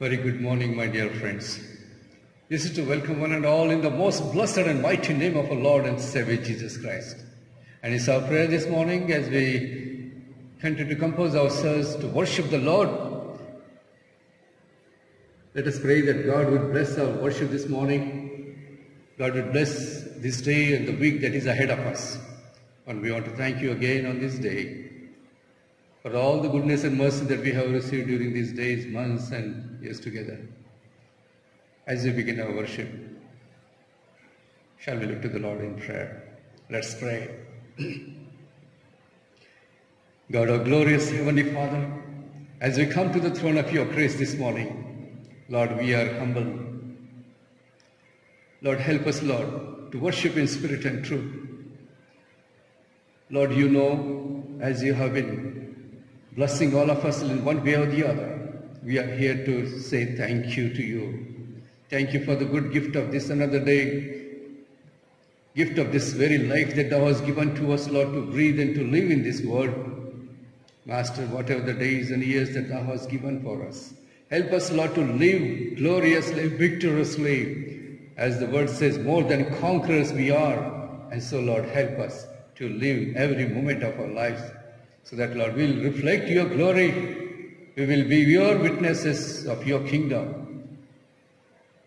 Very good morning, my dear friends. This is to welcome one and all in the most blessed and mighty name of our Lord and Savior Jesus Christ. And it's our prayer this morning as we continue to compose ourselves to worship the Lord. Let us pray that God would bless our worship this morning. God would bless this day and the week that is ahead of us. And we want to thank you again on this day for all the goodness and mercy that we have received during these days, months and years together. As we begin our worship, shall we look to the Lord in prayer? Let's pray. God, our glorious Heavenly Father, as we come to the throne of your grace this morning, Lord, we are humble. Lord, help us, Lord, to worship in spirit and truth. Lord, you know, as you have been blessing all of us in one way or the other, we are here to say thank you to you. Thank you for the good gift of this another day, gift of this very life that thou hast given to us, Lord, to breathe and to live in this world. Master, whatever the days and years that thou hast given for us, help us, Lord, to live gloriously, victoriously. As the word says, more than conquerors we are. And so, Lord, help us to live every moment of our lives so that, Lord, we will reflect your glory. We will be your witnesses of your kingdom,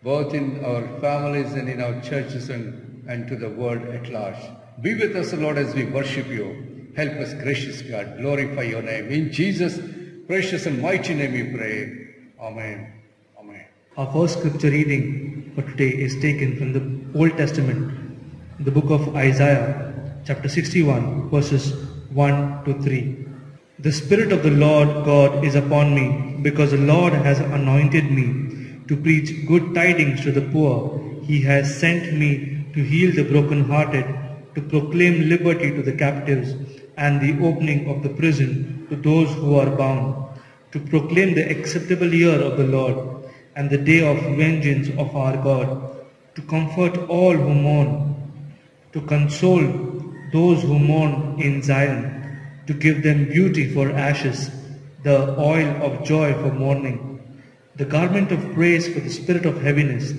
both in our families and in our churches and to the world at large. Be with us, Lord, as we worship you. Help us, gracious God. Glorify your name. In Jesus' precious and mighty name we pray. Amen. Amen. Our first scripture reading for today is taken from the Old Testament, the book of Isaiah, chapter 61, verses 1 to 3. The Spirit of the Lord God is upon me, because the Lord has anointed me to preach good tidings to the poor. He has sent me to heal the brokenhearted, to proclaim liberty to the captives, and the opening of the prison to those who are bound, to proclaim the acceptable year of the Lord, and the day of vengeance of our God, to comfort all who mourn, to console those who mourn in Zion, to give them beauty for ashes, the oil of joy for mourning, the garment of praise for the spirit of heaviness,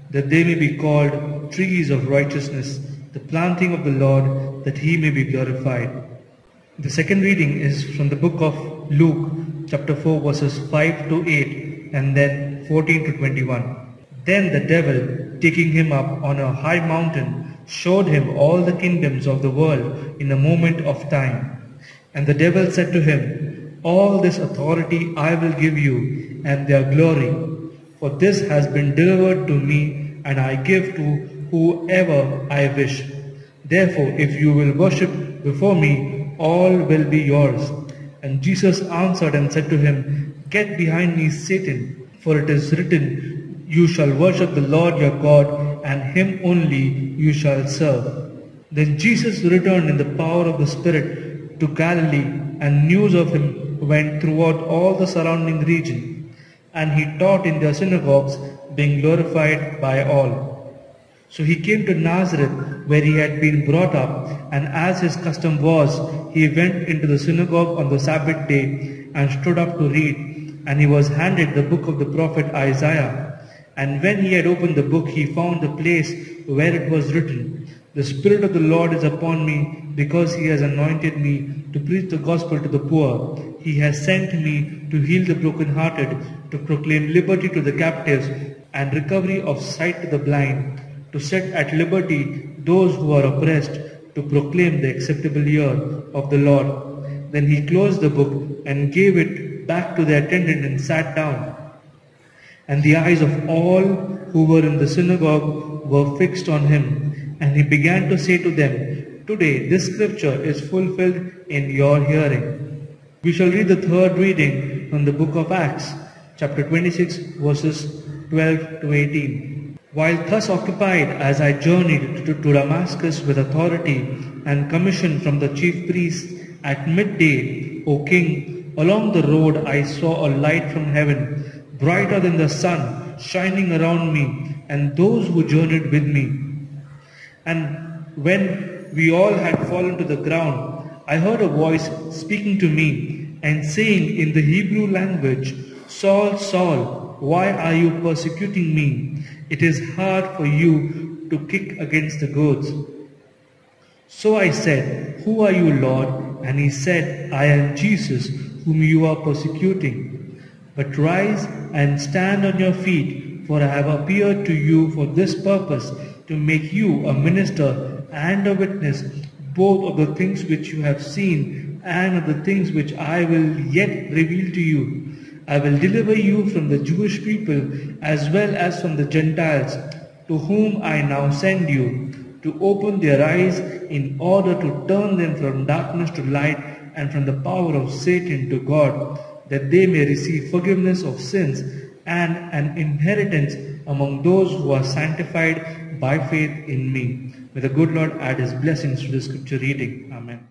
that they may be called trees of righteousness, the planting of the Lord, that he may be glorified. The second reading is from the book of Luke, chapter 4, verses 5 to 8, and then 14 to 21. Then the devil, taking him up on a high mountain, showed him all the kingdoms of the world in a moment of time. And the devil said to him, all this authority I will give you, and their glory, for this has been delivered to me, and I give to whoever I wish. Therefore, if you will worship before me, all will be yours. And Jesus answered and said to him, get behind me, Satan, for it is written, you shall worship the Lord your God, and him only you shall serve. Then Jesus returned in the power of the Spirit to Galilee, and news of him went throughout all the surrounding region. And he taught in their synagogues, being glorified by all. So he came to Nazareth, where he had been brought up, and as his custom was, he went into the synagogue on the Sabbath day, and stood up to read. And he was handed the book of the prophet Isaiah. And when he had opened the book, he found the place where it was written, the Spirit of the Lord is upon me, because he has anointed me to preach the gospel to the poor. He has sent me to heal the brokenhearted, to proclaim liberty to the captives, and recovery of sight to the blind, to set at liberty those who are oppressed, to proclaim the acceptable year of the Lord. Then he closed the book and gave it back to the attendant and sat down. And the eyes of all who were in the synagogue were fixed on him. And he began to say to them, today this scripture is fulfilled in your hearing. We shall read the third reading from the book of Acts, chapter 26, verses 12 to 18. While thus occupied, as I journeyed to Damascus with authority and commission from the chief priests, at midday, O king, along the road I saw a light from heaven, brighter than the sun, shining around me and those who journeyed with me. And when we all had fallen to the ground, I heard a voice speaking to me and saying in the Hebrew language, Saul, Saul, why are you persecuting me? It is hard for you to kick against the goads. So I said, Who are you, Lord? And he said, I am Jesus, whom you are persecuting. But rise and stand on your feet, for I have appeared to you for this purpose, to make you a minister and a witness, both of the things which you have seen and of the things which I will yet reveal to you. I will deliver you from the Jewish people as well as from the Gentiles, to whom I now send you, to open their eyes in order to turn them from darkness to light and from the power of Satan to God, that they may receive forgiveness of sins and an inheritance among those who are sanctified by faith in me. May the good Lord add his blessings to the scripture reading. Amen.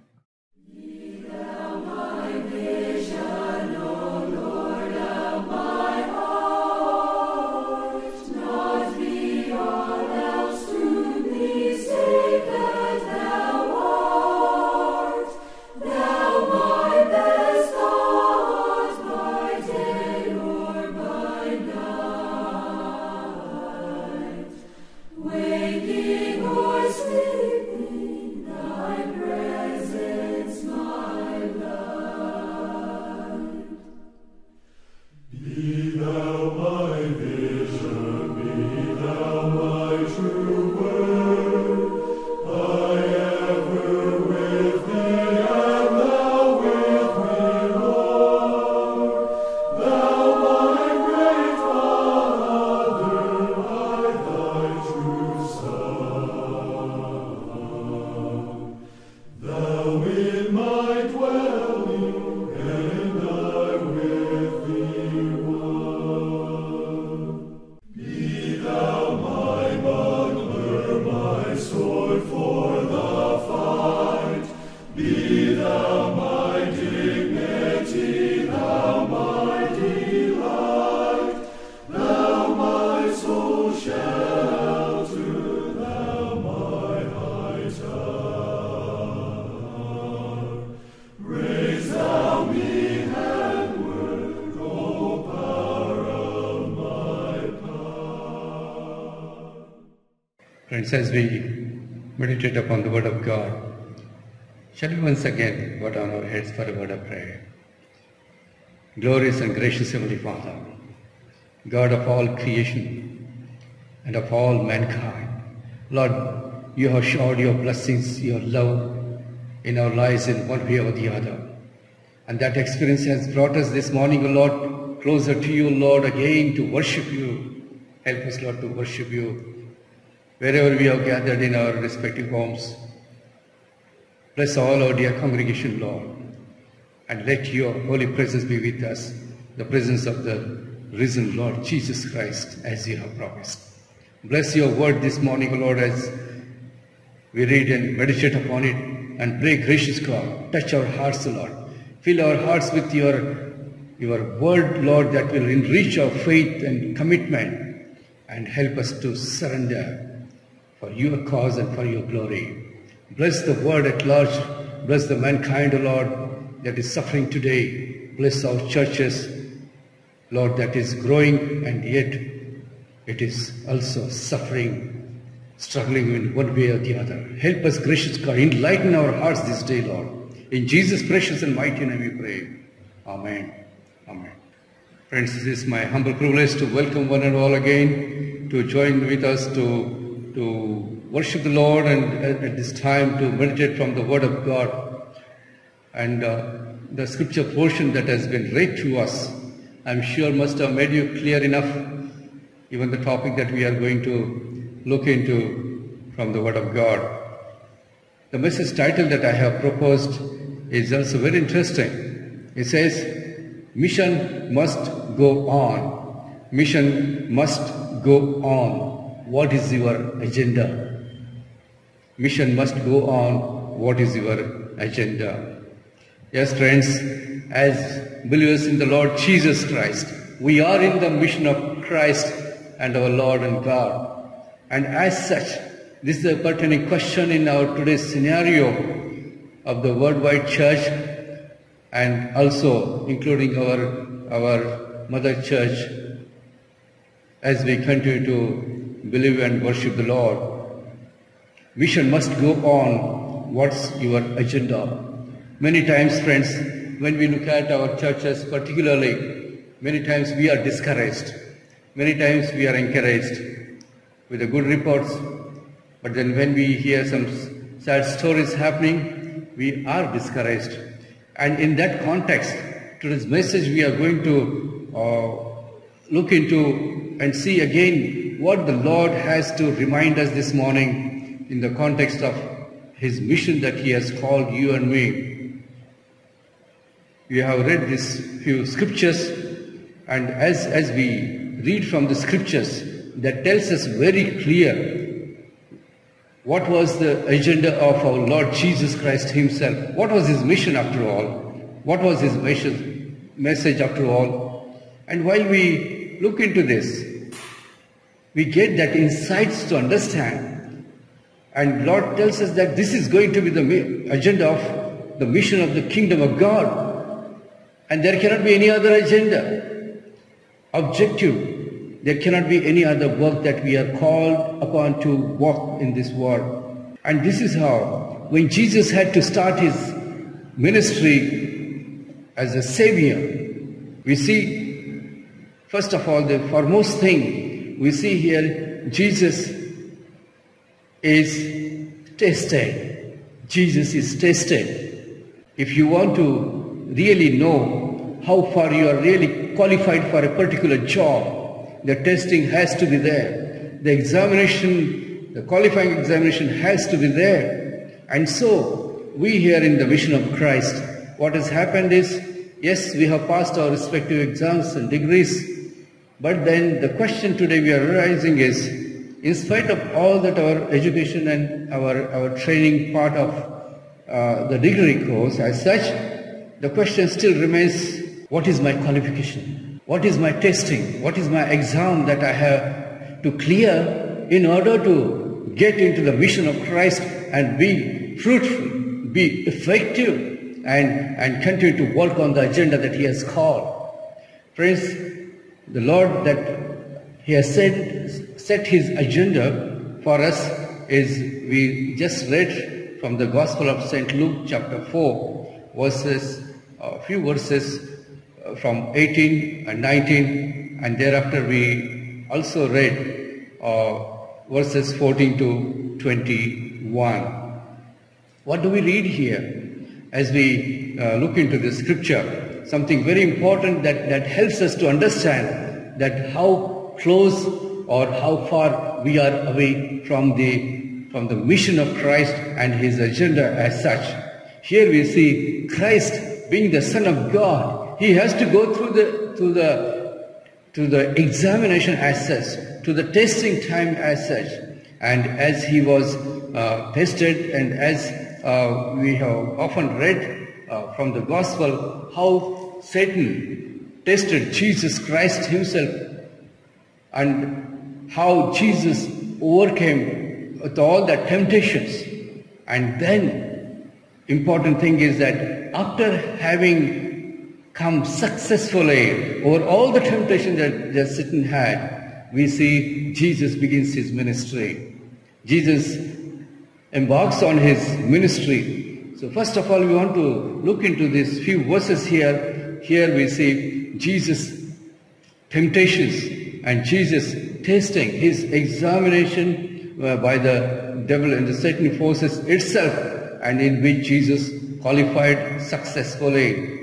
Friends, as we meditate upon the Word of God, shall we once again bow down our heads for a word of prayer? Glorious and gracious Heavenly Father, God of all creation and of all mankind, Lord, you have showered your blessings, your love in our lives in one way or the other. And that experience has brought us this morning, O Lord, closer to you, Lord, again to worship you. Help us, Lord, to worship you wherever we are gathered in our respective homes. Bless all our dear congregation, Lord, and let your holy presence be with us, the presence of the risen Lord Jesus Christ, as you have promised. Bless your word this morning, O Lord, as we read and meditate upon it, and pray, gracious God, touch our hearts, O Lord. Fill our hearts with your word, Lord, that will enrich our faith and commitment, and help us to surrender for your cause and for your glory. Bless the world at large. Bless the mankind, O Lord, that is suffering today. Bless our churches, Lord, that is growing and yet it is also suffering, struggling in one way or the other. Help us, gracious God. Enlighten our hearts this day, Lord. In Jesus' precious and mighty name we pray. Amen. Amen. Friends, it is my humble privilege to welcome one and all again to join with us to worship the Lord, and at this time to meditate from the Word of God. And the scripture portion that has been read to us, I'm sure must have made you clear enough, even the topic that we are going to look into from the Word of God. The message title that I have proposed is also very interesting. It says, Mission must go on. Mission must go on. What is your agenda? Mission must go on. What is your agenda? Yes, friends, as believers in the Lord Jesus Christ, we are in the mission of Christ and our Lord and God. And as such, this is a pertinent question in our today's scenario of the worldwide church, and also including our mother church as we continue to believe and worship the Lord. Mission must go on. What's your agenda? Many times, friends, when we look at our churches particularly, many times we are discouraged. Many times we are encouraged with the good reports. But then when we hear some sad stories happening, we are discouraged. And in that context, today's message we are going to look into and see again what the Lord has to remind us this morning in the context of His mission that He has called you and me. We have read these few scriptures, and as we read from the scriptures, that tells us very clear what was the agenda of our Lord Jesus Christ Himself. What was His mission after all? What was His message after all? And while we look into this, we get that insights to understand. And Lord tells us that this is going to be the agenda of the mission of the kingdom of God. And there cannot be any other agenda, objective. There cannot be any other work that we are called upon to walk in this world. And this is how, when Jesus had to start His ministry as a Savior, we see, first of all, the foremost thing we see here, Jesus is tested. Jesus is tested. If you want to really know how far you are really qualified for a particular job, the testing has to be there. The examination, the qualifying examination has to be there. And so, we here in the mission of Christ, what has happened is, yes, we have passed our respective exams and degrees, but then the question today we are realizing is, in spite of all that our education and our training part of the degree course as such, the question still remains, what is my qualification? What is my testing? What is my exam that I have to clear in order to get into the mission of Christ and be fruitful, be effective, and continue to work on the agenda that He has called? Friends, the Lord that He has set His agenda for us is, we just read from the Gospel of St. Luke chapter 4, a few verses from 18 and 19, and thereafter we also read verses 14 to 21. What do we read here? As we look into the scripture, something very important that helps us to understand that how close or how far we are away from the mission of Christ and His agenda as such. Here we see Christ being the Son of God. He has to go through the examination as such, to the testing time as such. And as He was tested, and as we have often read from the Gospel, how Satan tested Jesus Christ Himself, and how Jesus overcame with all the temptations. And then, important thing is that after having come successfully over all the temptations that Satan had, we see Jesus begins His ministry. Jesus embarks on His ministry. So first of all, we want to look into these few verses here. Here we see Jesus' temptations and Jesus testing, His examination by the devil and the Satan forces itself, and in which Jesus qualified successfully.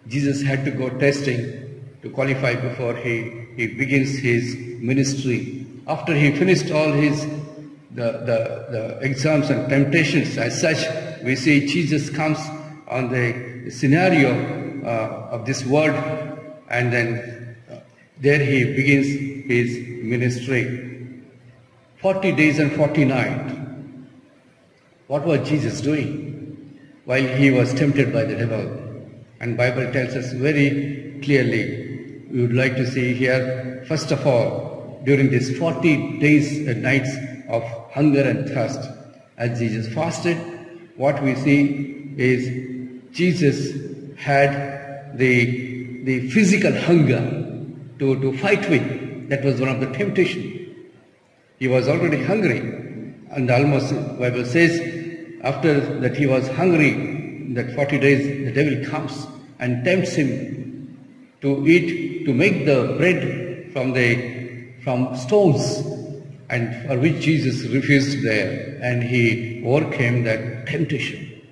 Jesus had to go testing to qualify before he begins His ministry. After He finished all the exams and temptations as such, we see Jesus comes on the scenario of this world, and then there He begins His ministry. 40 days and 40 nights. What was Jesus doing while He was tempted by the devil? And Bible tells us very clearly. We would like to see here, first of all, during these 40 days and nights of hunger and thirst, as Jesus fasted, what we see is Jesus had the physical hunger to fight with, That was one of the temptations. He was already hungry, and almost the Bible says after that he was hungry, that 40 days the devil comes and tempts him to eat, to make the bread from stones, and for which Jesus refused there, and he overcame that temptation.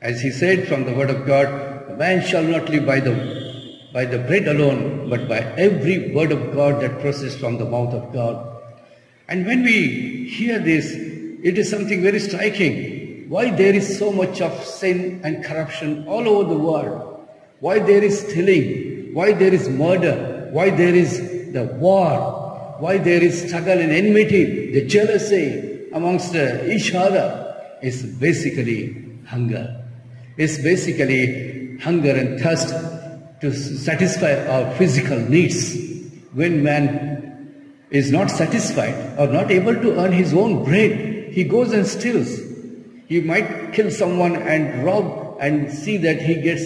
As he said from the word of God, man shall not live by the bread alone, but by every word of God that proceeds from the mouth of God. And when we hear this, it is something very striking. Why there is so much of sin and corruption all over the world? Why there is stealing? Why there is murder? Why there is the war? Why there is struggle and enmity, the jealousy amongst each other? It's basically hunger. It's basically hunger and thirst to satisfy our physical needs. When man is not satisfied or not able to earn his own bread, he goes and steals. He might kill someone and rob and see that he gets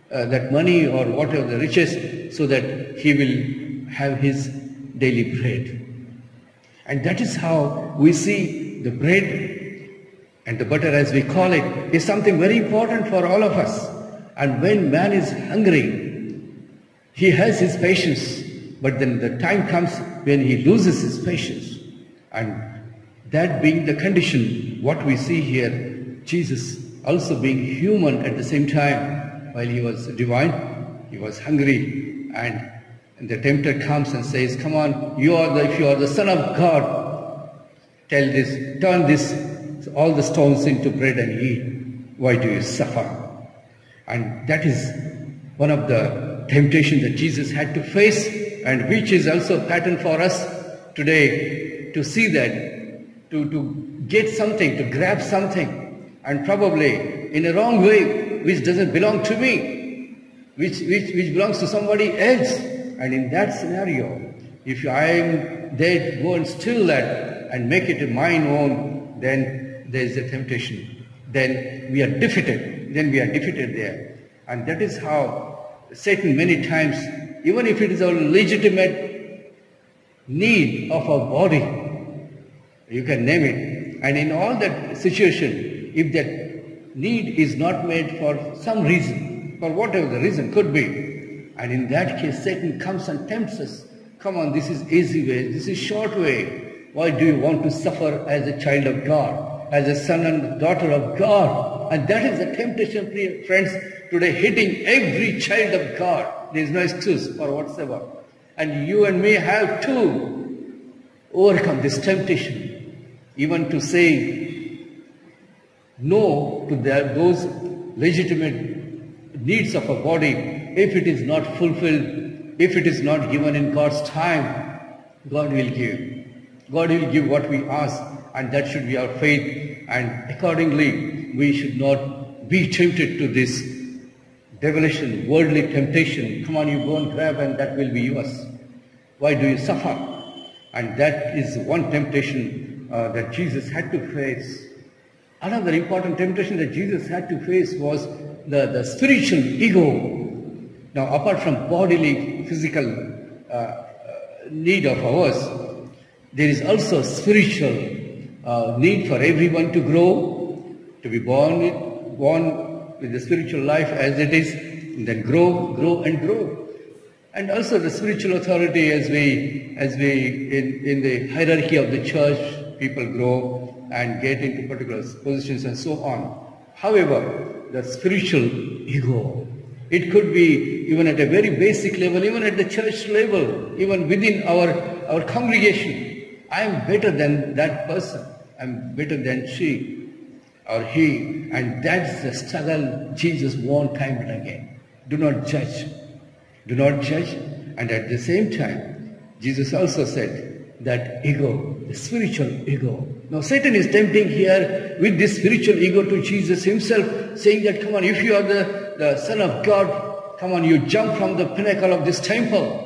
that money or whatever the riches, so that he will have his daily bread. And that is how we see the bread and the butter, as we call it, is something very important for all of us. And when man is hungry, he has his patience. But then the time comes when he loses his patience. And that being the condition, what we see here, Jesus also being human at the same time, while he was divine, he was hungry. And the tempter comes and says, come on, if you are the Son of God, turn all the stones into bread and eat. Why do you suffer? And that is one of the temptations that Jesus had to face, and which is also a pattern for us today, to see that, to get something, to grab something, and probably in a wrong way, which doesn't belong to me, which belongs to somebody else. And in that scenario, if I am there, go and steal that and make it mine own, then there is a temptation. Then we are defeated. Then we are defeated there. And that is how Satan many times, even if it is a legitimate need of our body, you can name it, and in all that situation, if that need is not made for some reason, for whatever the reason could be, and in that case Satan comes and tempts us, come on, this is easy way, this is short way. Why do you want to suffer as a child of God, as a son and daughter of God? And that is the temptation, friends, today hitting every child of God. There is no excuse for whatsoever. And you and me have to overcome this temptation, even to say no to those legitimate needs of a body, if it is not fulfilled, if it is not given in God's time. God will give. God will give what we ask, and that should be our faith. And accordingly, we should not be tempted to this devilish and worldly temptation. Come on, you go and grab, and that will be yours. Why do you suffer? And that is one temptation that Jesus had to face. Another important temptation that Jesus had to face was the spiritual ego. Now, apart from bodily, physical need of ours, there is also spiritual need for everyone to grow, to be born with the spiritual life as it is, and then grow and grow. And also the spiritual authority, as we in the hierarchy of the church, people grow and get into particular positions and so on. However, the spiritual ego, it could be even at a very basic level, even at the church level, even within our congregation. I am better than that person. I am better than she or he. And that's the struggle Jesus warned time and again. Do not judge. Do not judge. And at the same time, Jesus also said that ego, the spiritual ego. Now Satan is tempting here with this spiritual ego to Jesus himself, saying that, come on, if you are the Son of God, come on, you jump from the pinnacle of this temple.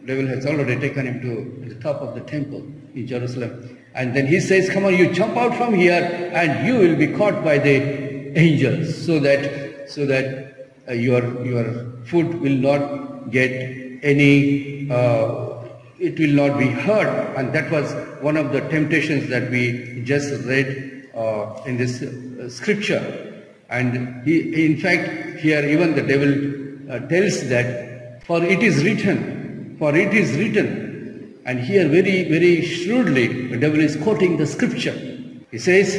The devil has already taken him to the top of the temple in Jerusalem. And then he says, come on, you jump out from here and you will be caught by the angels, so that your foot will not get any it will not be heard. And that was one of the temptations that we just read in this scripture. And in fact, here even the devil tells that, for it is written, for it is written. And here very, very shrewdly, the devil is quoting the scripture. He says,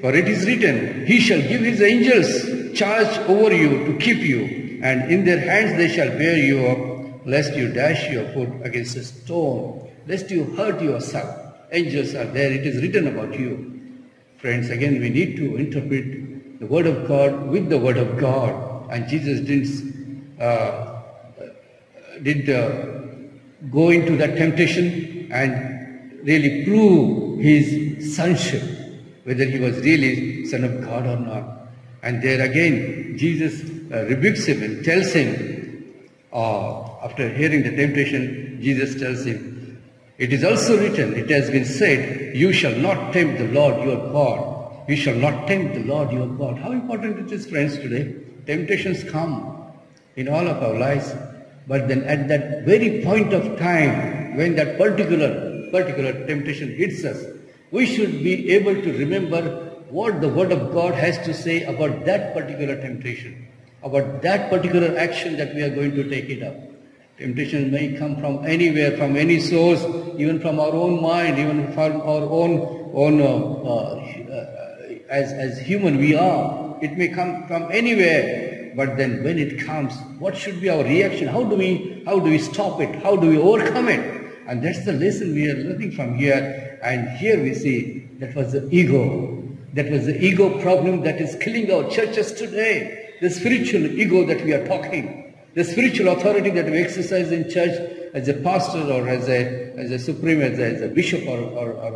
for it is written, he shall give his angels charge over you to keep you, and in their hands they shall bear you up, lest you dash your foot against a stone, lest you hurt yourself. Angels are there, it is written about you. Friends, again we need to interpret the word of God with the word of God. And Jesus did go into that temptation and really prove his sonship, whether he was really son of God or not. And there again, Jesus rebukes him and tells him, after hearing the temptation, Jesus tells him, it is also written, it has been said, you shall not tempt the Lord your God. You shall not tempt the Lord your God. How important it is, friends, today. Temptations come in all of our lives. But then at that very point of time, when that particular temptation hits us, we should be able to remember what the word of God has to say about that particular temptation, about that particular action that we are going to take it up. Temptations may come from anywhere, from any source, even from our own mind, even from our own as human we are. It may come from anywhere, but then when it comes, what should be our reaction? How do we stop it? How do we overcome it? And that's the lesson we are learning from here. And here we see that was the ego. That was the ego problem that is killing our churches today. The spiritual ego that we are talking. The spiritual authority that we exercise in church as a pastor or as a supreme, as a bishop or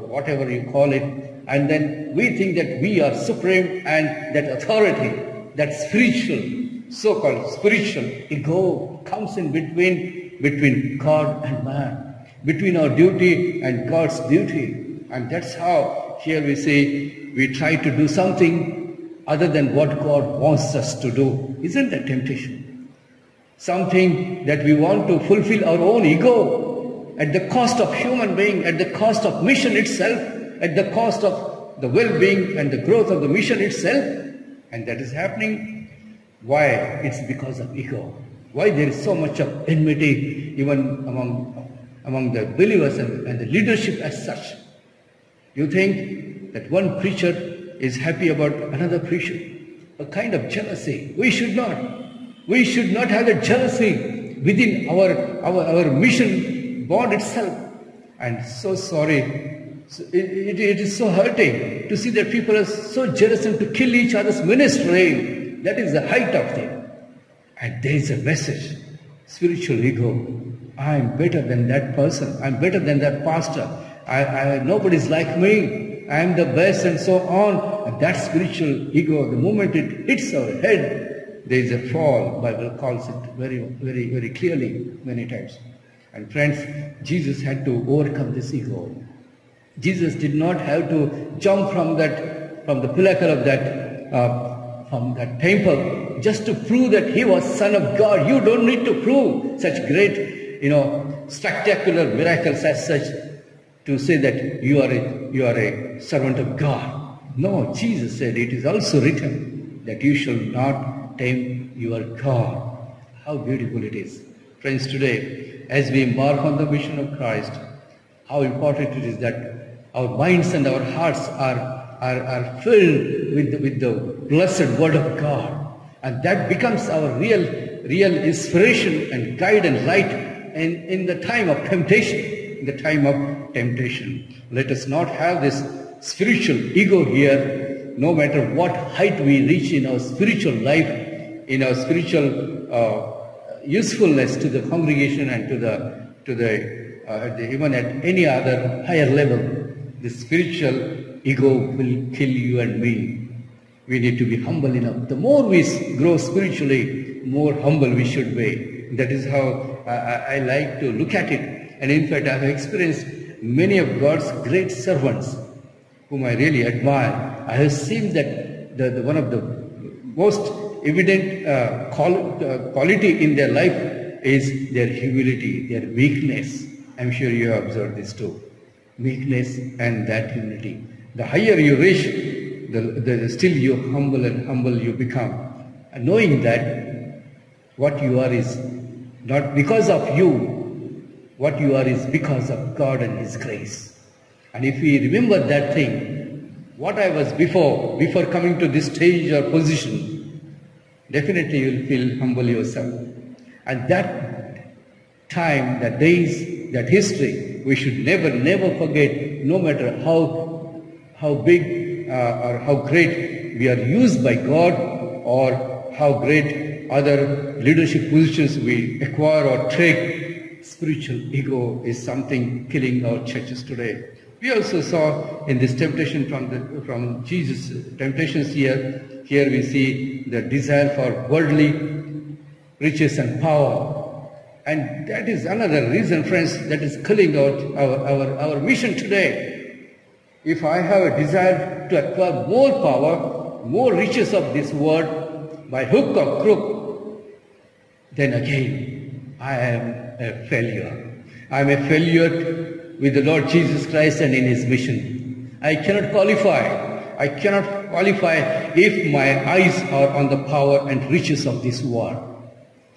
whatever you call it. And then we think that we are supreme, and that authority, that spiritual, so-called spiritual ego comes in between God and man, between our duty and God's duty. And that's how here we say we try to do something other than what God wants us to do. Isn't that temptation? Something that we want to fulfill our own ego at the cost of human being, at the cost of mission itself, at the cost of the well-being and the growth of the mission itself. And that is happening. Why? It's because of ego. Why there is so much of enmity even among the believers and the leadership as such. You think that one preacher is happy about another preacher. A kind of jealousy. We should not have a jealousy within our mission bond itself. And so sorry. It is so hurting to see that people are so jealous and to kill each other's ministry. That is the height of it. And there is a message. Spiritual ego. I am better than that person. I am better than that pastor. Nobody's like me. I am the best, and so on. And that spiritual ego, the moment it hits our head, there is a fall. Bible calls it very, very, very clearly many times. And friends, Jesus had to overcome this ego. Jesus did not have to jump from the pinnacle of from that temple just to prove that he was Son of God. You don't need to prove such great, spectacular miracles as such to say that you are a servant of God. No, Jesus said it is also written that you shall not tempt your God. How beautiful it is. Friends, today, as we embark on the mission of Christ, how important it is that our minds and our hearts are filled with the blessed word of God. And that becomes our real inspiration and guide and light in the time of temptation. In the time of temptation. Let us not have this spiritual ego here, no matter what height we reach in our spiritual life, in our spiritual usefulness to the congregation and to the even at any other higher level. The spiritual ego will kill you and me. We need to be humble enough. The more we grow spiritually, more humble we should be. That is how I like to look at it. And in fact, I have experienced many of God's great servants whom I really admire. I have seen that one of the most evident quality in their life is their humility, their weakness. I'm sure you have observed this too. Meekness and that humility. The higher you reach, the still you humble and humble you become. And knowing that what you are is not because of you, what you are is because of God and His grace. And if we remember that thing, what I was before coming to this stage or position, definitely you will feel humble yourself. And that time, that days, that history, we should never forget, no matter how big or how great we are used by God, or how great other leadership positions we acquire or take. Spiritual ego is something killing our churches today. We also saw in this temptation from Jesus, temptations here we see the desire for worldly riches and power. And that is another reason, friends, that is killing out our mission today. If I have a desire to acquire more power, more riches of this world, by hook or crook, then again I am a failure. I am a failure with the Lord Jesus Christ and in His mission. I cannot qualify. I cannot qualify if my eyes are on the power and riches of this world.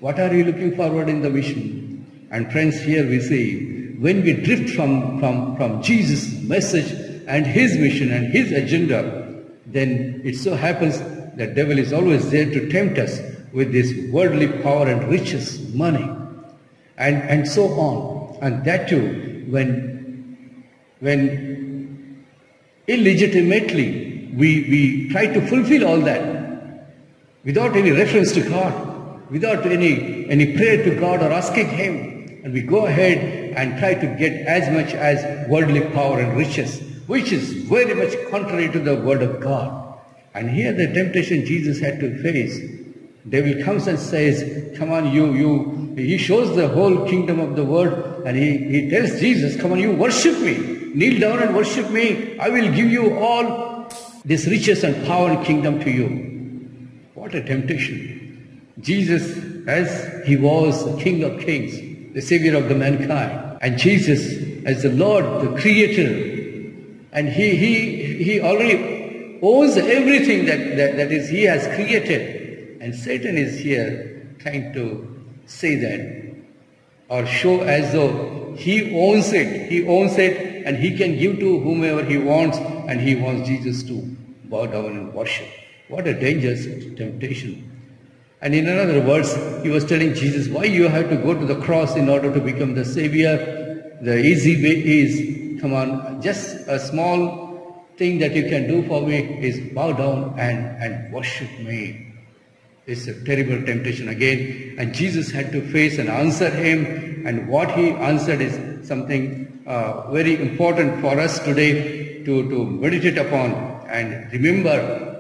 What are you looking forward in the mission? And friends, here we see, when we drift from Jesus' message and His mission and His agenda, then it so happens the devil is always there to tempt us with this worldly power and riches, money, and so on. And that too, when illegitimately we try to fulfill all that without any reference to God, without any prayer to God or asking Him, and we go ahead and try to get as much as worldly power and riches, which is very much contrary to the word of God. And here the temptation Jesus had to face. Devil comes and says, come on, he shows the whole kingdom of the world, and he tells Jesus, come on, you worship me. Kneel down and worship me. I will give you all this riches and power and kingdom to you. What a temptation. Jesus, as He was the King of Kings, the Savior of the mankind, and Jesus as the Lord, the Creator, and He already owns everything that is He has created. And Satan is here trying to say that or show as though he owns it and he can give to whomever he wants, and he wants Jesus to bow down and worship. What a dangerous temptation. And in other words, he was telling Jesus, why you have to go to the cross in order to become the Savior? The easy way is, come on, just a small thing that you can do for me is bow down and worship me. It's a terrible temptation again. And Jesus had to face and answer him. And what he answered is something very important for us today to meditate upon and remember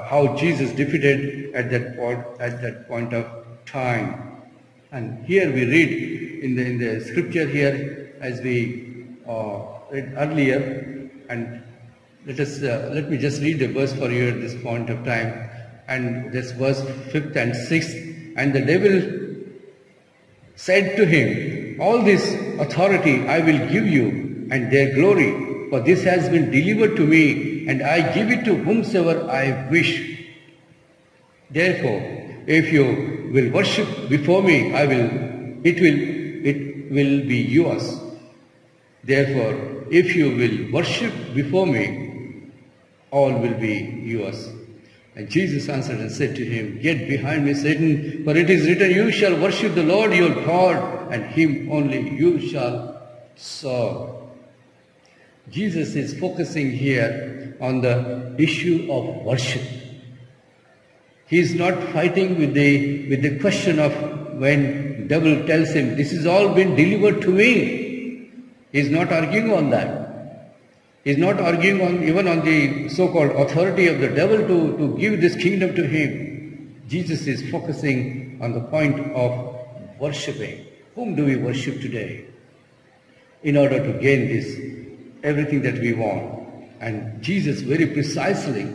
how Jesus defeated at that point of time. And here we read in the scripture here, as we read earlier, and let me just read the verse for you at this point of time. And this verse 5th and 6th. And the devil said to him, all this authority I will give you, and their glory, for this has been delivered to me, and I give it to whomsoever I wish. Therefore, if you will worship before me, it will be yours. Therefore, if you will worship before me, all will be yours. And Jesus answered and said to him, get behind me, Satan, for it is written, you shall worship the Lord your God, and him only you shall serve. Jesus is focusing here on the issue of worship. He is not fighting with the question of when the devil tells him, this has all been delivered to me. He is not arguing on that. He is not arguing even on the so-called authority of the devil to give this kingdom to him. Jesus is focusing on the point of worshipping. Whom do we worship today in order to gain this, everything that we want? And Jesus very precisely,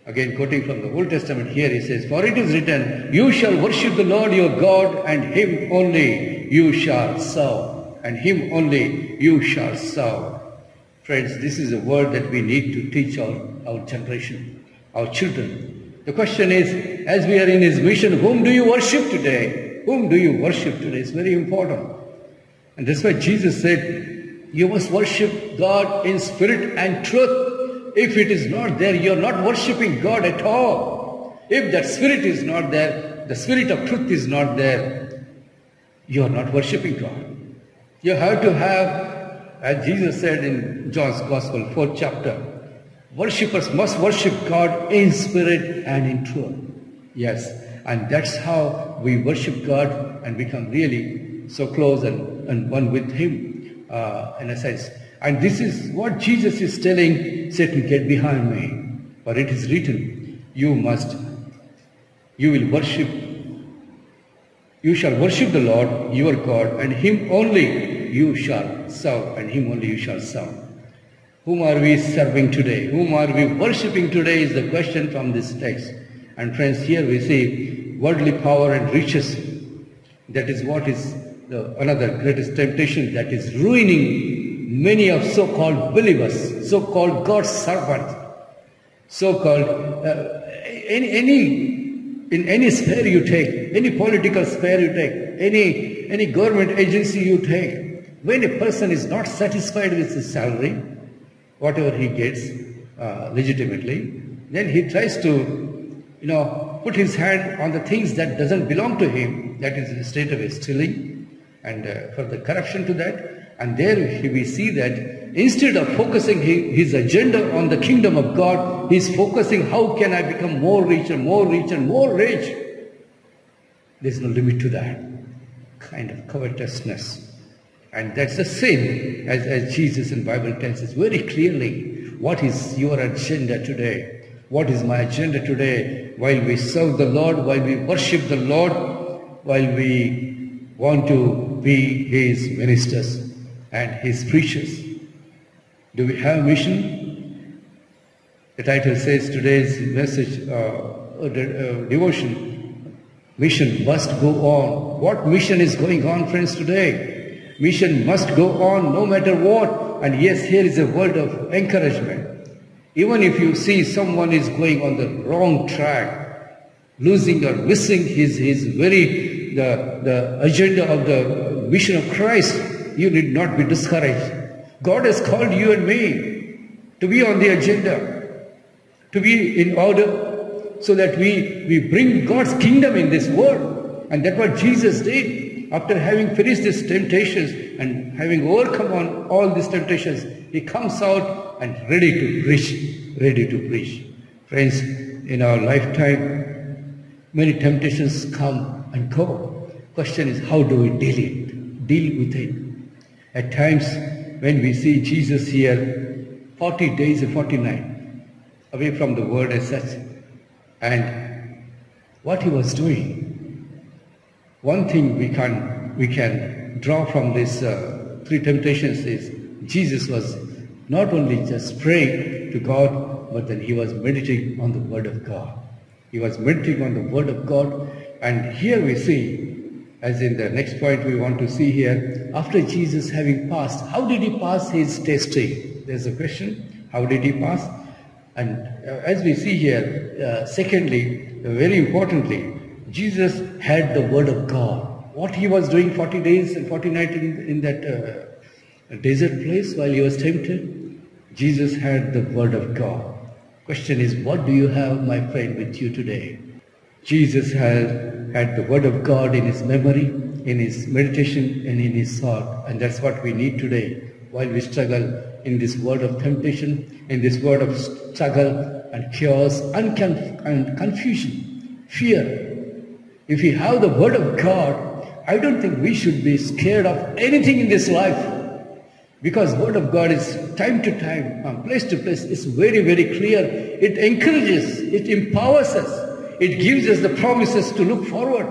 again quoting from the Old Testament here, he says, for it is written, you shall worship the Lord your God, and him only you shall serve. and Him only you shall serve. Friends, this is a word that we need to teach our generation, our children. The question is, as we are in His mission, whom do you worship today? Whom do you worship today? It's very important. And that's why Jesus said, you must worship God in spirit and truth. If it is not there, you're not worshiping God at all. If that spirit is not there, the spirit of truth is not there, you are not worshiping God. You have to have, as Jesus said in John's Gospel, 4th chapter, worshippers must worship God in spirit and in truth. Yes, and that's how we worship God and become really so close and one with Him, in a sense. And this is what Jesus is telling Satan, get behind me. For it is written, you shall worship the Lord your God, and Him only you shall serve, and Him only you shall serve. Whom are we serving today? Whom are we worshipping today is the question from this text. And friends, here we see worldly power and riches. That is what is another greatest temptation that is ruining many of so-called believers, so-called God's servants, so-called in any sphere you take, any political sphere you take, any government agency you take, when a person is not satisfied with his salary, whatever he gets legitimately, then he tries to, put his hand on the things that doesn't belong to him. That is in a state of stealing and for the corruption to that. And there we see that instead of focusing his agenda on the kingdom of God, he's focusing how can I become more rich and more rich and more rich. There's no limit to that kind of covetousness. And that's the sin, as Jesus in Bible tells us very clearly. What is your agenda today? What is my agenda today? While we serve the Lord, while we worship the Lord, while we want to be His ministers and His preachers. Do we have mission? The title says today's message, devotion, mission must go on. What mission is going on, friends, today? Mission must go on no matter what. And yes, here is a word of encouragement. Even if you see someone is going on the wrong track, losing or missing the agenda of the mission of Christ, you need not be discouraged. God has called you and me to be on the agenda, to be in order, so that we bring God's kingdom in this world. And that's what Jesus did. After having finished these temptations and having overcome on all these temptations, He comes out and ready to preach. Friends, in our lifetime, many temptations come and go. Question is, how do we deal with it? At times, when we see Jesus here, 40 days and 40 nights, away from the word as such, and what He was doing. One thing we can draw from these three temptations is Jesus was not only just praying to God, but then He was meditating on the Word of God. He was meditating on the Word of God. And here we see, as in the next point we want to see here, after Jesus having passed, how did He pass His testing? There's a question, how did He pass? And as we see here, secondly, very importantly, Jesus had the Word of God. What He was doing 40 days and 40 nights in that desert place while He was tempted, Jesus had the Word of God. Question is, what do you have, my friend, with you today? Jesus had the Word of God in His memory, in His meditation, and in His thought. And that's what we need today while we struggle in this world of temptation, in this world of struggle and chaos and confusion, fear. If we have the Word of God, I don't think we should be scared of anything in this life. Because Word of God is time to time, from place to place, it's very, very clear. It encourages, it empowers us. It gives us the promises to look forward.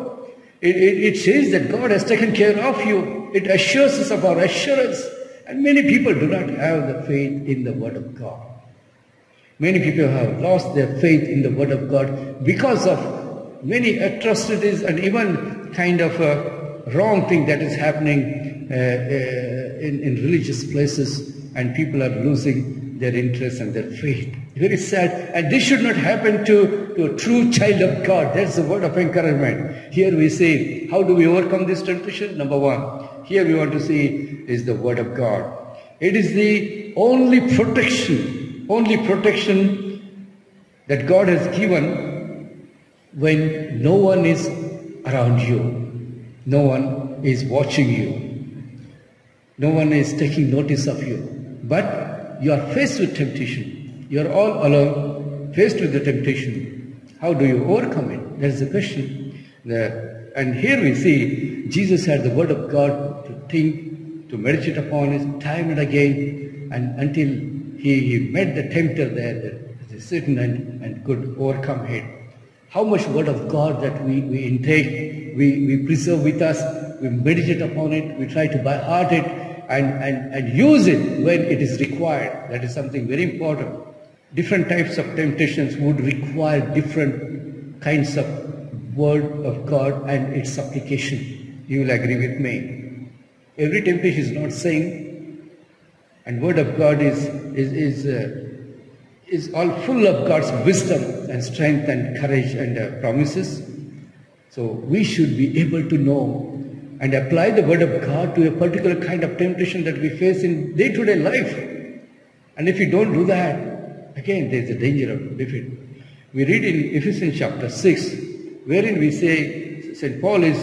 It says that God has taken care of you. It assures us of our assurance. And many people do not have the faith in the Word of God. Many people have lost their faith in the Word of God because of many atrocities and even kind of wrong thing that is happening in religious places, and people are losing their interest and their faith. Very sad. And this should not happen to a true child of God. That's the word of encouragement. Here we say, how do we overcome this temptation? Number one, here we want to see is the word of God. It is the only protection that God has given when no one is around you. No one is watching you. No one is taking notice of you. But you are faced with temptation. You are all alone, faced with the temptation. How do you overcome it? That is the question. And here we see Jesus had the word of God to think, to meditate upon it time and again, and until he met the tempter there, Satan, and could overcome it. How much word of God that we intake, we preserve with us, we meditate upon it, we try to by heart it, and use it when it is required. That is something very important. Different types of temptations would require different kinds of word of God and its application. You will agree with me. Every temptation is not same, and word of God is all full of God's wisdom and strength and courage and promises. So we should be able to know and apply the word of God to a particular kind of temptation that we face in day-to-day life. And if you don't do that, again there is a danger of defeat. We read in Ephesians chapter 6, wherein we say, St. Paul is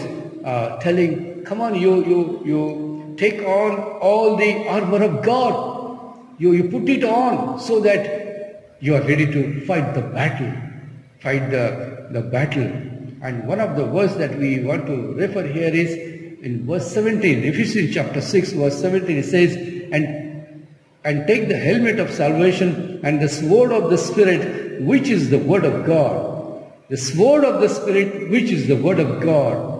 telling, come on, you take on all the armor of God. You put it on so that you are ready to fight the battle. Fight the battle. And one of the verses that we want to refer here is in verse 17, Ephesians chapter 6, verse 17, it says, and take the helmet of salvation and the sword of the Spirit, which is the word of God. The sword of the Spirit, which is the word of God.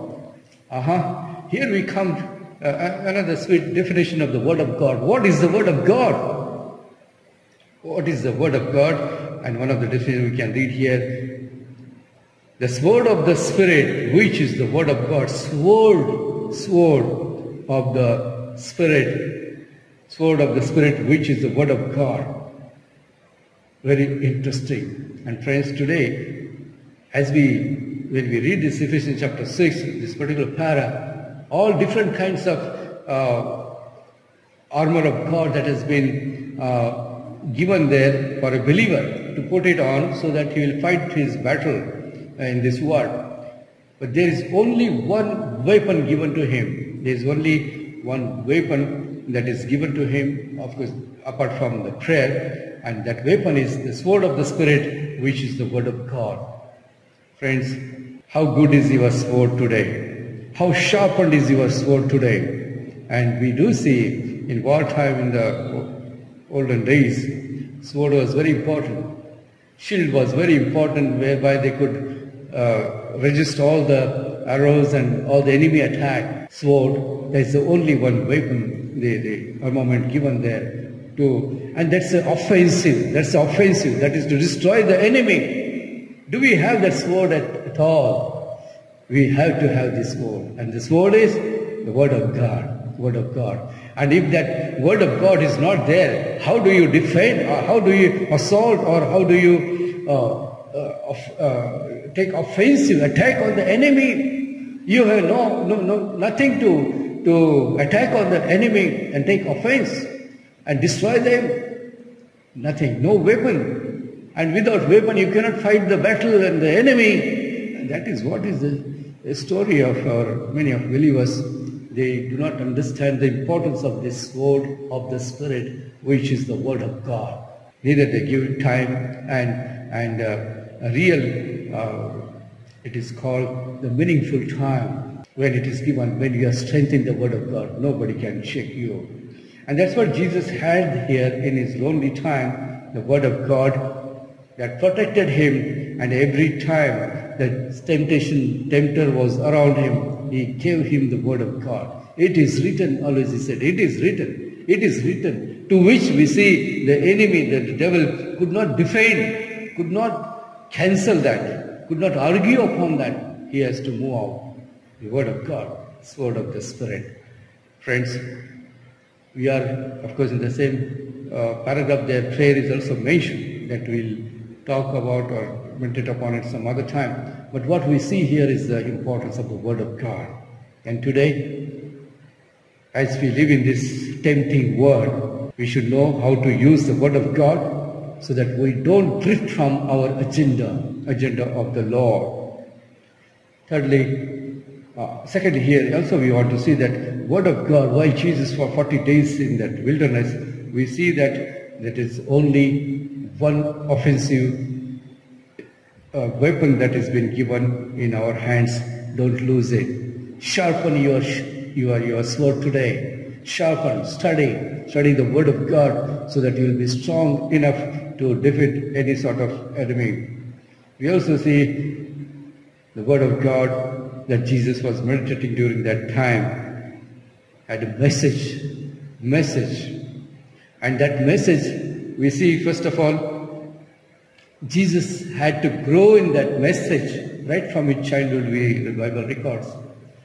Here we come, another sweet definition of the word of God. What is the word of God? What is the word of God? And one of the definitions we can read here. The sword of the Spirit, which is the word of God. Sword of the Spirit. Sword of the Spirit, which is the word of God. Very interesting. And friends, today, when we read this Ephesians chapter 6, this particular para, all different kinds of armor of God that has been given there for a believer to put it on so that he will fight his battle in this world. But there is only one weapon given to him. There is only one weapon that is given to him, of course, apart from the prayer. And that weapon is the sword of the Spirit, which is the word of God. Friends, how good is your sword today? How sharpened is your sword today? And we do see in wartime, in the olden days, sword was very important. Shield was very important, whereby they could resist all the arrows and all the enemy attack. Sword, there is the only one weapon, the armament given there. And that's the offensive. That's the offensive. That is to destroy the enemy. Do we have that sword at all? We have to have this sword. And the sword is the word of God. Word of God. And if that word of God is not there, how do you defend, or how do you assault, or how do you take offensive attack on the enemy? You have nothing to attack on the enemy and take offense and destroy them. Nothing, no weapon. And without weapon you cannot fight the battle and the enemy. And that is what is the story of many of believers. They do not understand the importance of this sword of the Spirit, which is the word of God. Neither they give it time and a real, it is called the meaningful time when it is given, when you are strengthened in the word of God. Nobody can shake you. And that's what Jesus had here in his lonely time, the word of God that protected him, and every time the tempter was around him, he gave him the word of God. It is written, always he said, it is written, it is written, to which we see the enemy, the devil, could not defend, could not cancel that, could not argue upon that. He has to move out, the word of God. sword of the Spirit. Friends, we are, of course, in the same paragraph there, prayer is also mentioned, that we'll talk about or meditate upon it some other time. But what we see here is the importance of the Word of God. And today, as we live in this tempting world, we should know how to use the Word of God so that we don't drift from our agenda of the Lord. Secondly, here also we want to see that Word of God, why Jesus for 40 days in that wilderness, we see that that is only one offensive weapon that has been given in our hands. Don't lose it. Sharpen your sword today. Sharpen, study the Word of God so that you will be strong enough to defeat any sort of enemy. We also see the Word of God that Jesus was meditating during that time had a message. And that message, we see first of all, Jesus had to grow in that message right from his childhood, the Bible records.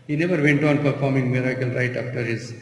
He never went on performing miracle right after his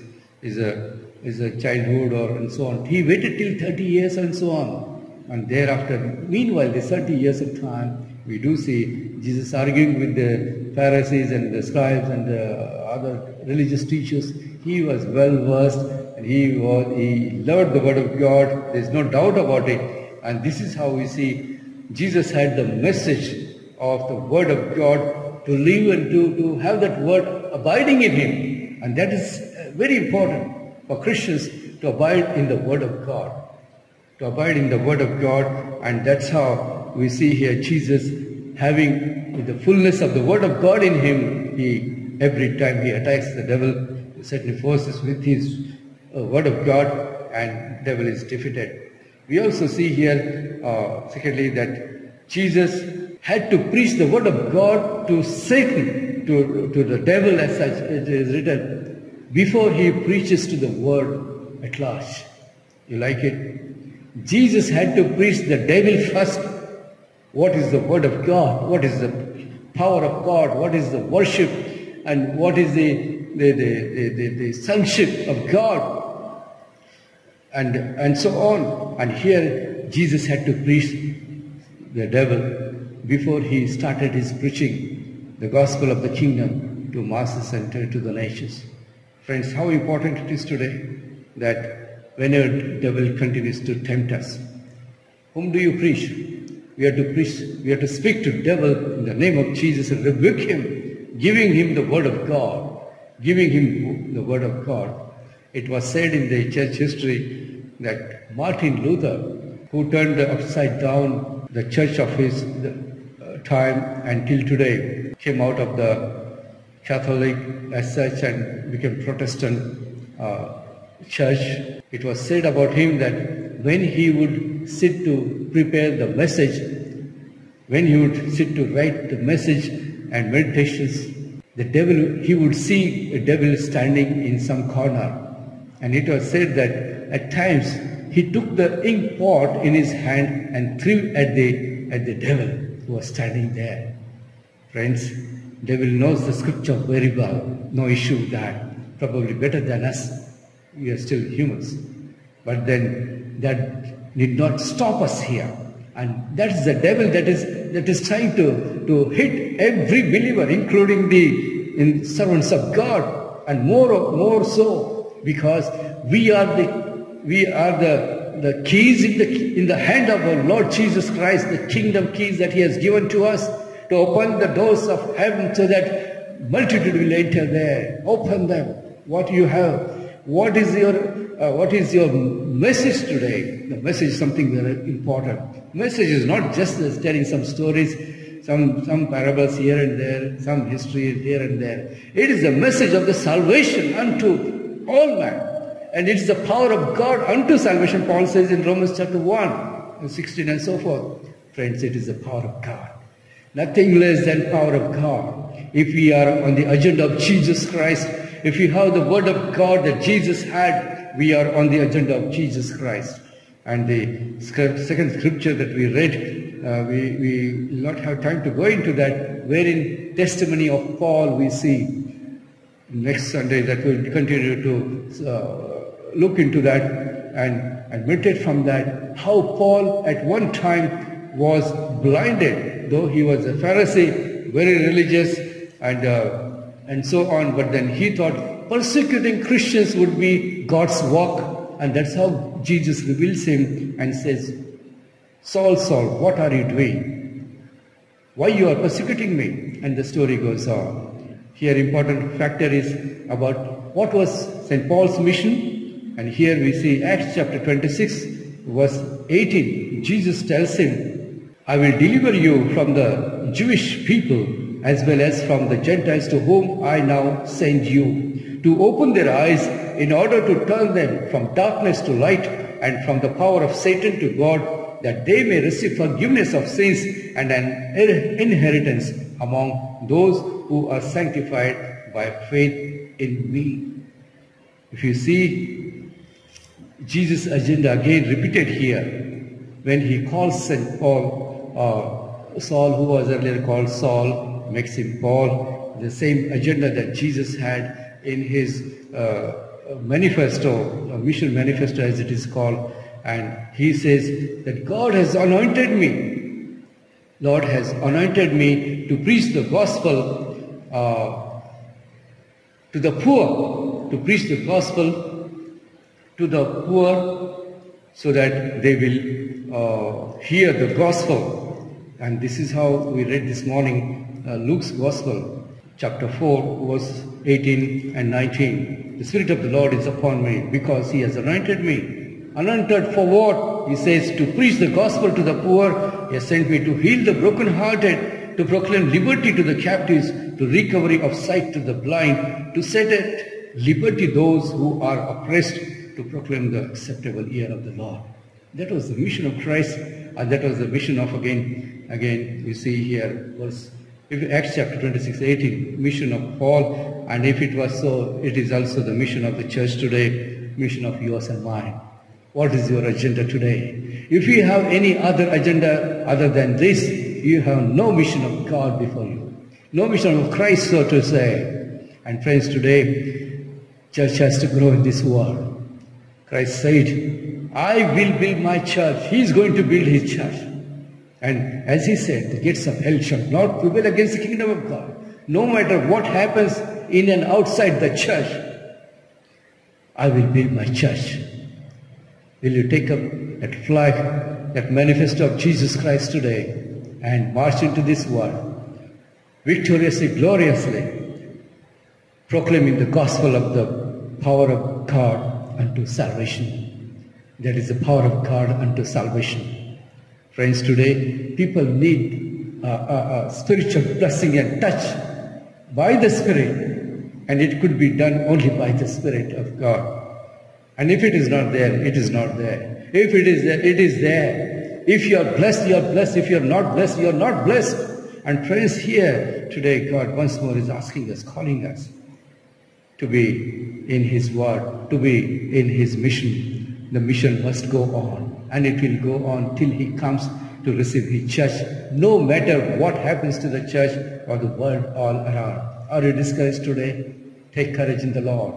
childhood or and so on. He waited till 30 years and so on. And thereafter, meanwhile, the 30 years of time, we do see Jesus arguing with the Pharisees and the scribes and the other religious teachers. He was well versed and he loved the Word of God. There is no doubt about it. And this is how we see Jesus had the message of the Word of God to live and to have that Word abiding in him. And that is very important for Christians to abide in the Word of God. To abide in the Word of God. And that's how we see here Jesus having the fullness of the Word of God in him. Every time he attacks the devil, Satan forces with his Word of God, and devil is defeated. We also see here, secondly, that Jesus had to preach the Word of God to Satan, to the devil as such. It is written, before he preaches to the world at large. You like it? Jesus had to preach the devil first. What is the Word of God? What is the power of God? What is the worship? And what is the sonship of God? And so on. And here Jesus had to preach the devil before he started his preaching the gospel of the kingdom to masses and to the nations. Friends, how important it is today that whenever the devil continues to tempt us, whom do you preach? We have to preach, we have to speak to the devil in the name of Jesus and rebuke him, giving him the Word of God. Giving him the Word of God. It was said in the church history that Martin Luther, who turned upside down the church of his time until today, came out of the Catholic as such and became Protestant church. It was said about him that when he would sit to prepare the message, when he would sit to write the message and meditations, the devil, he would see a devil standing in some corner. And it was said that at times he took the ink pot in his hand and threw at the devil who was standing there. Friends, devil knows the scripture very well. No issue with that. Probably better than us. We are still humans. But then that did not stop us here. And that's the devil that is trying to hit every believer, including the servants of God, and more so, because we are the keys in the hand of our Lord Jesus Christ, the kingdom keys that He has given to us to open the doors of heaven so that multitude will enter there. Open them. What you have. What is your message today? The message is something very important. Message is not just telling some stories, some parables here and there, some history here and there. It is the message of the salvation unto all men. And it is the power of God unto salvation, Paul says in Romans chapter 1, 16 and so forth. Friends, it is the power of God. Nothing less than power of God. If we are on the agenda of Jesus Christ, if we have the Word of God that Jesus had, we are on the agenda of Jesus Christ. And the second scripture that we read, we will not have time to go into that, wherein testimony of Paul we see. next Sunday that we'll continue to look into that and meditate from that, how Paul at one time was blinded, though he was a Pharisee, very religious and so on, but then he thought persecuting Christians would be God's work, and that's how Jesus reveals him and says, Saul, Saul, what are you doing? Why you are persecuting me? And the story goes on. Here important factor is about what was St. Paul's mission, and here we see Acts chapter 26 verse 18. Jesus tells him, I will deliver you from the Jewish people as well as from the Gentiles to whom I now send you, to open their eyes in order to turn them from darkness to light and from the power of Satan to God, that they may receive forgiveness of sins and an inheritance among those who are sanctified by faith in me. If you see Jesus' agenda again repeated here, when he calls St. Paul, Saul, who was earlier called Saul, makes him Paul, the same agenda that Jesus had in his manifesto, mission manifesto as it is called, and he says that God has anointed me. Lord has anointed me to preach the gospel to the poor, to preach the gospel to the poor so that they will hear the gospel. And this is how we read this morning Luke's Gospel, chapter 4, verse 18 and 19. The Spirit of the Lord is upon me because He has anointed me. Anointed for what? He says, to preach the gospel to the poor. He has sent me to heal the brokenhearted, to proclaim liberty to the captives, to recovery of sight to the blind, to set at liberty those who are oppressed, to proclaim the acceptable year of the Lord. That was the mission of Christ, and that was the mission of, again you see here, verse Acts chapter 26, 18, mission of Paul, and if it was so, it is also the mission of the church today, mission of yours and mine. What is your agenda today? If you have any other agenda other than this, you have no mission of God before you, no mission of Christ, so to say. And friends, today, church has to grow in this world. Christ said, I will build my church. He is going to build his church. And as he said, the gates of hell shall not prevail against the kingdom of God. No matter what happens in and outside the church, I will build my church. Will you take up that flag, that manifesto of Jesus Christ today and march into this world victoriously, gloriously, proclaiming the gospel of the power of God unto salvation. That is the power of God unto salvation. Friends, today people need spiritual blessing and touch by the Spirit, and it could be done only by the Spirit of God. And if it is not there, it is not there. If it is there, it is there. If you are blessed, you are blessed. If you are not blessed, you are not blessed. And friends, here today God once more is asking us, calling us to be in His word, to be in His mission. The mission must go on, and it will go on till He comes to receive His church, no matter what happens to the church or the world all around. Are you discouraged today? Take courage in the Lord.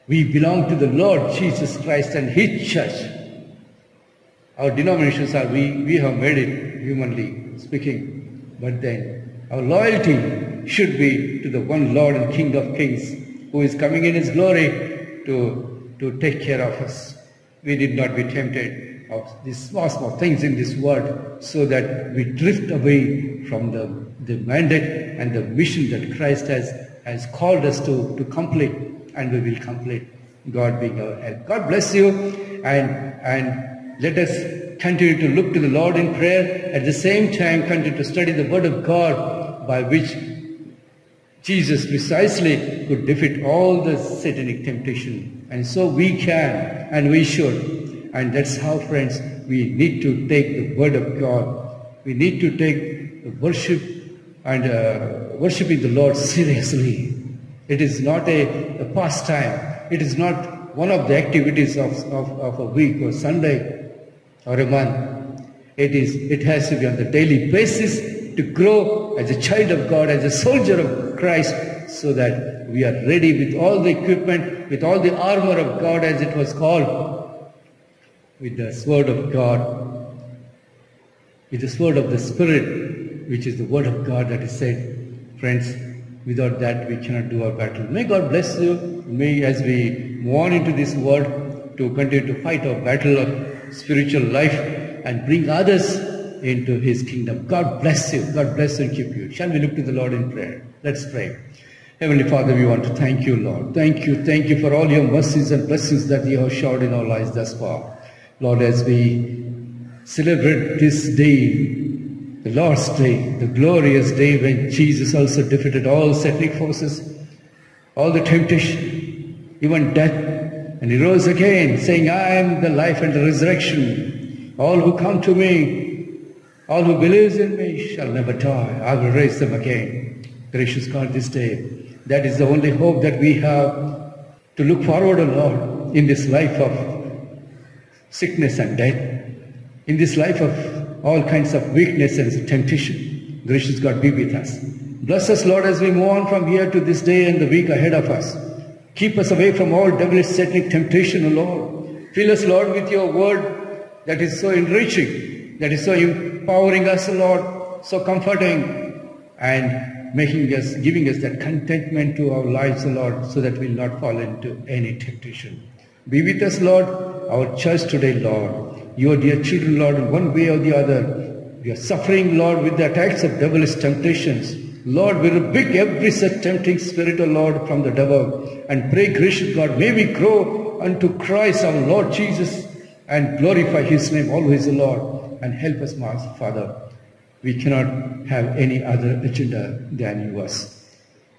We belong to the Lord Jesus Christ and His church. Our denominations are, we have made it, humanly speaking, but then our loyalty should be to the one Lord and King of Kings, who is coming in His glory to take care of us. We did not be tempted of these small things in this world, so that we drift away from the mandate and the mission that Christ has called us to complete, and we will complete, God being our help. God bless you, and let us continue to look to the Lord in prayer, at the same time continue to study the Word of God, by which Jesus precisely could defeat all the satanic temptation. And so we can and we should. And that's how, friends, we need to take the Word of God. We need to take the worship and worshiping the Lord seriously. It is not a pastime. It is not one of the activities of a week or Sunday or a month. It has to be on the daily basis to grow as a child of God, as a soldier of Christ, so that we are ready with all the equipment, with all the armor of God, as it was called, with the sword of God, with the sword of the Spirit, which is the word of God that is said. Friends, without that we cannot do our battle. May God bless you. May, as we move on into this world, to continue to fight our battle of spiritual life and bring others into His kingdom. God bless you. God bless and keep you. Shall we look to the Lord in prayer? Let's pray. Heavenly Father, we want to thank you, Lord. Thank you for all your mercies and blessings that you have showered in our lives thus far. Lord, as we celebrate this day, the Lord's Day, the glorious day when Jesus also defeated all satanic forces, all the temptation, even death, and He rose again, saying, I am the life and the resurrection. All who come to me, all who believes in me shall never die. I will raise them again. Gracious God, this day, that is the only hope that we have to look forward, O Lord, in this life of sickness and death, in this life of all kinds of weakness and temptation. Gracious God, be with us. Bless us, Lord, as we move on from here to this day and the week ahead of us. Keep us away from all devilish satanic temptation, O Lord. Fill us, Lord, with your word that is so enriching, that is so empowering us, O Lord, so comforting, and giving us that contentment to our lives, O Lord, so that we will not fall into any temptation. Be with us, Lord, our church today, Lord. Your dear children, Lord, in one way or the other, we are suffering, Lord, with the attacks of devilish temptations. Lord, we rebuke every such tempting spirit, O Lord, from the devil, and pray, gracious God, may we grow unto Christ our Lord Jesus and glorify His name always, O Lord, and help us, Master, Father. We cannot have any other agenda than yours.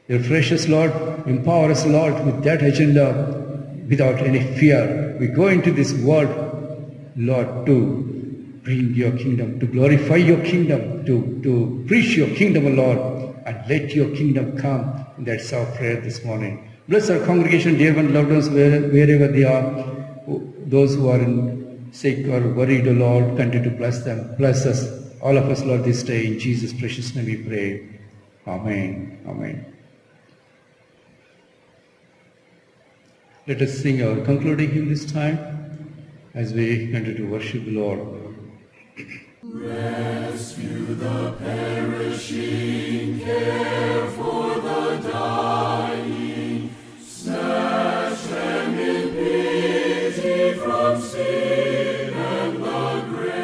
Refresh us, Lord, empower us, Lord, with that agenda without any fear. We go into this world, Lord, to bring your kingdom, to glorify your kingdom, to preach your kingdom, O Lord, and let your kingdom come. And that's our prayer this morning. Bless our congregation, dear one, loved ones, wherever they are. Those who are sick or worried, O Lord, continue to bless them. Bless us, all of us, Lord, this day. In Jesus' precious name we pray. Amen. Amen. Let us sing our concluding hymn this time as we continue to worship the Lord. Rescue the perishing, care for the dying, snatch them in pity from sin and the grave.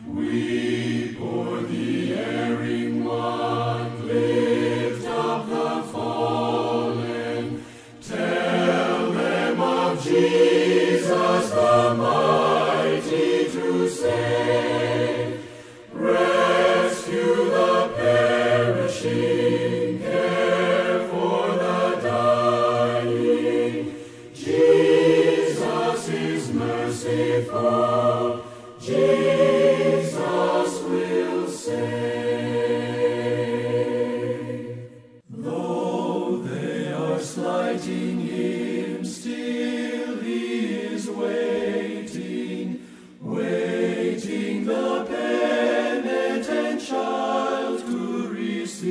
Weep o'er the erring one, lift up the fallen, tell them of Jesus the mighty to save. Rescue the perishing, care for the dying. Jesus is merciful, Jesus will save. Though they are slighting him, still he is waiting, waiting the penitent child to receive.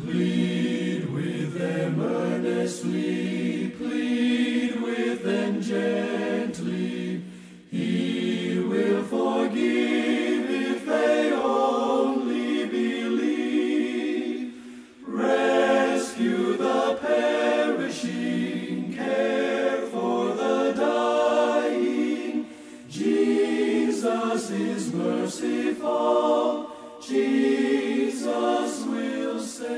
Plead with them earnestly, plead with them gently. He will forgive if they only believe. Rescue the perishing, care for the dying. Jesus is merciful, Jesus will save.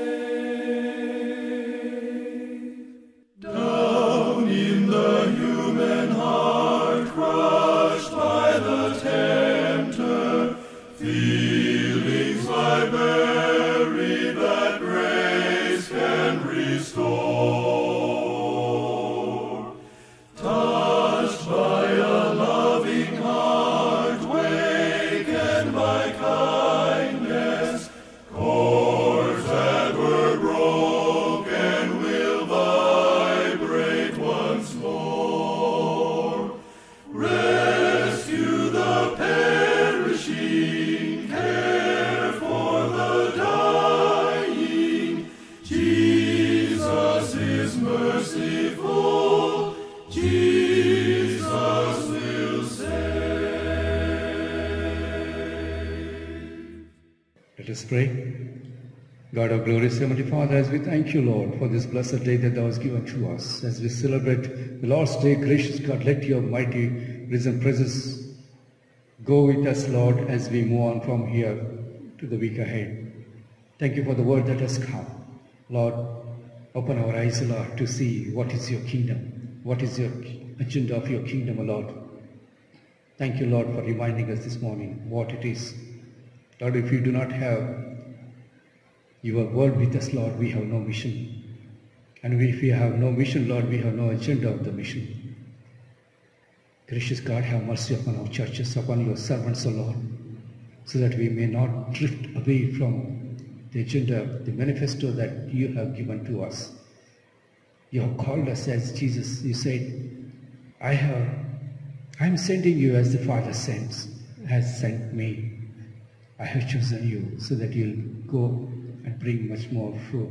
Down in the human heart, crushed by the tempter, feelings lie buried that grace can restore. Touched by a loving heart, wakened by kindness, chords that were broken will vibrate once more. Rescue the perishing, care for is merciful, Jesus will save. Let us pray. God of glorious Heavenly Father, as we thank you, Lord, for this blessed day that thou hast given to us, as we celebrate the Lord's Day, gracious God, let your mighty risen presence go with us, Lord, as we move on from here to the week ahead. Thank you for the word that has come. Lord, open our eyes, Lord, to see what is your kingdom, what is your agenda of your kingdom, Lord. Thank you, Lord, for reminding us this morning what it is. Lord, if you do not have your word with us, Lord, we have no mission. And if we have no mission, Lord, we have no agenda of the mission. Gracious God, have mercy upon our churches, upon your servants, O Lord, so that we may not drift away from the agenda, the manifesto that you have given to us. You have called us as Jesus. You said, I am sending you as the Father has sent me. I have chosen you so that you'll go and bring much more fruit.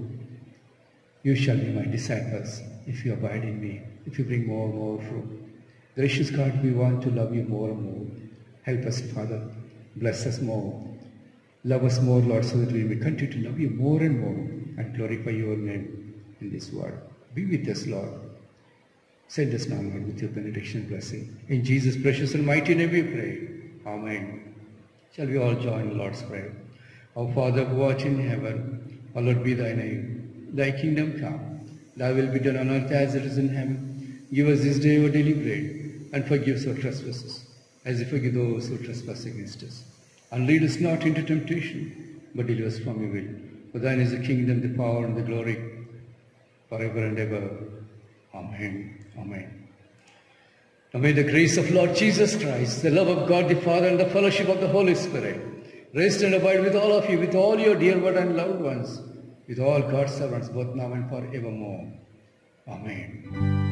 You shall be my disciples if you abide in me, if you bring more and more fruit. Gracious God, we want to love you more and more. Help us, Father. Bless us more. Love us more, Lord, so that we may continue to love you more and more and glorify your name in this world. Be with us, Lord. Send us now, Lord, with your benediction and blessing. In Jesus' precious and mighty name we pray. Amen. Shall we all join the Lord's Prayer? Our Father who art in heaven, hallowed be thy name. Thy kingdom come. Thy will be done on earth as it is in heaven. Give us this day our daily bread, and forgive us our trespasses, as we forgive those who trespass against us. And lead us not into temptation, but deliver us from evil. For thine is the kingdom, the power, and the glory, forever and ever. Amen. Amen. Now may the grace of Lord Jesus Christ, the love of God the Father, and the fellowship of the Holy Spirit rest and abide with all of you, with all your dear word and loved ones, with all God's servants, both now and forevermore. Amen.